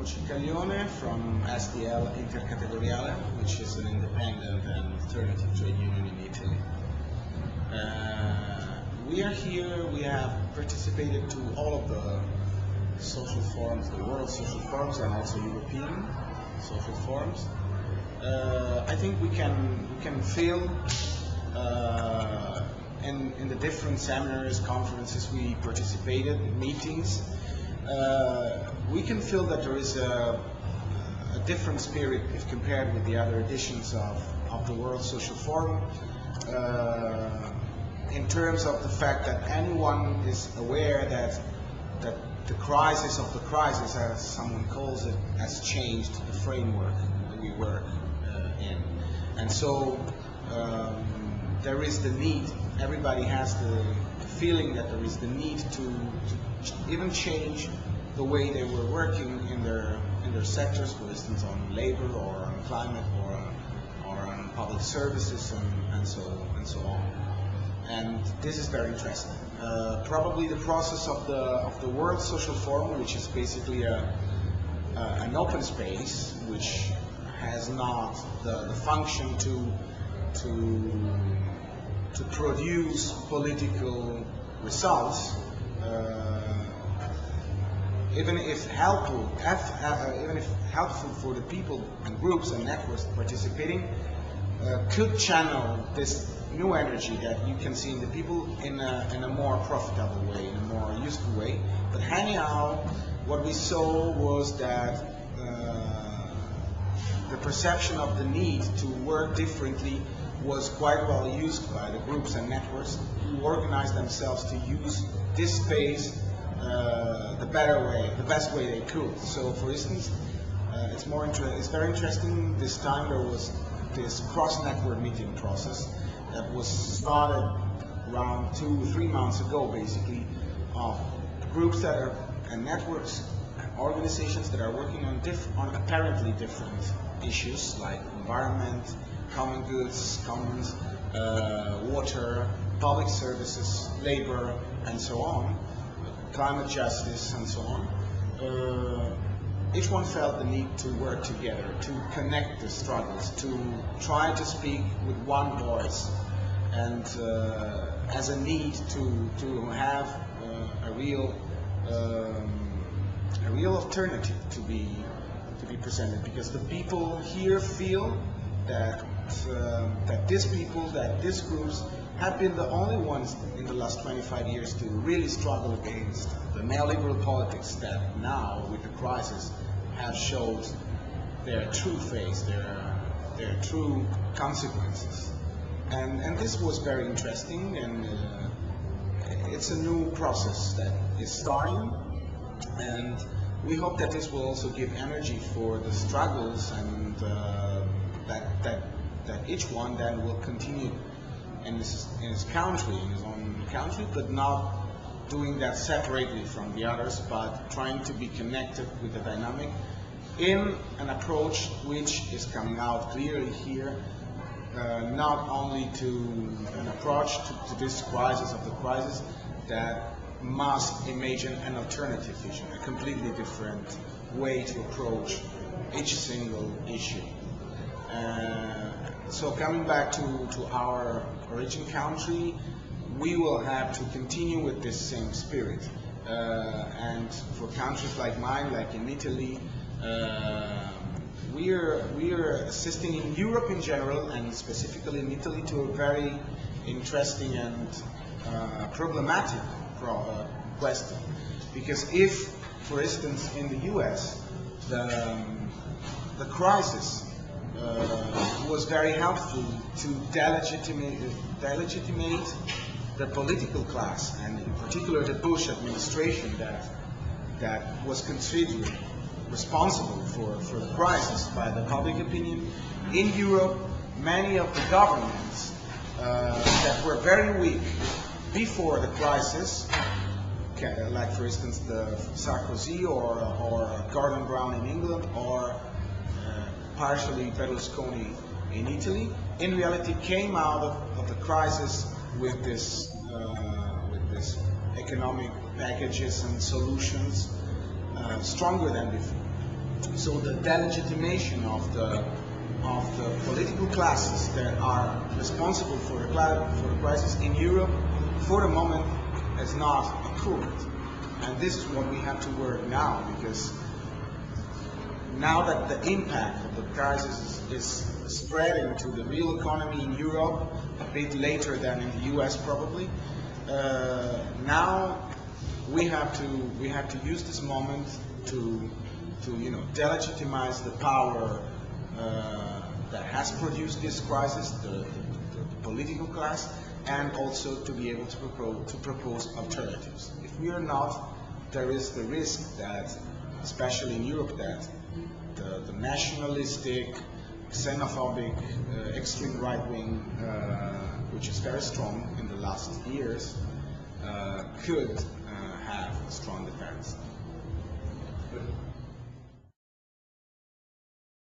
Ciccaglione from SDL Intercategoriale, which is an independent and alternative trade union in Italy. We are here, we have participated to all of the social forums, the world social forums and also European social forums. I think we can feel in the different seminars, conferences we participated, meetings, we can feel that there is a different spirit if compared with the other editions of the World Social Forum, in terms of the fact that anyone is aware that the crisis of the crisis, as someone calls it, has changed the framework that we work in. And so there is the need, everybody has the feeling that there is the need to even change the way they were working in their sectors, for instance on labor or on climate or on public services and so on. And this is very interesting. Probably the process of the World Social Forum, which is basically an open space, which has not the function to produce political results, even if helpful for the people and groups and networks participating, could channel this new energy that you can see in the people in a more profitable way, in a more useful way. But anyhow, what we saw was that the perception of the need to work differently was quite well used by the groups and networks who organized themselves to use this space the best way they could. So, for instance, it's very interesting. This time there was this cross-network meeting process that was started around 2-3 months ago, basically, of groups that are and networks and organizations that are working on apparently different issues like environment, common goods, commons, water, public services, labor, and so on, climate justice, and so on. Each one felt the need to work together, to connect the struggles, to try to speak with one voice, and as a need to have a real alternative to be presented, because the people here feel that these groups have been the only ones in the last 25 years to really struggle against the neoliberal politics that now, with the crisis, have showed their true face, their true consequences. And this was very interesting, and it's a new process that is starting, and we hope that this will also give energy for the struggles, and that each one then will continue in his country, in his own country, but not doing that separately from the others, but trying to be connected with the dynamic in an approach which is coming out clearly here, not only to an approach to this crisis of the crisis that must imagine an alternative vision, a completely different way to approach each single issue. So coming back to our origin country, we will have to continue with this same spirit. And for countries like mine, like in Italy, we are assisting in Europe in general, and specifically in Italy, to a very interesting and problematic question. Because if, for instance, in the US, the crisis was very helpful to delegitimate the political class, and in particular the Bush administration that was considered responsible for the crisis by the public opinion. In Europe, many of the governments that were very weak before the crisis, like for instance the Sarkozy or Gordon Brown in England, or partially Berlusconi in Italy, in reality came out of the crisis with this economic packages and solutions stronger than before. So the delegitimation of the political classes that are responsible for the crisis in Europe, for the moment, has not occurred. And this is what we have to work now, because now that the impact of the crisis is spreading to the real economy in Europe a bit later than in the US probably, now we have to use this moment to delegitimize the power that has produced this crisis, the political class, and also to be able to propose alternatives. If we are not, there is the risk that, especially in Europe, that the nationalistic, xenophobic, extreme right wing, which is very strong in the last years, could have a strong defense.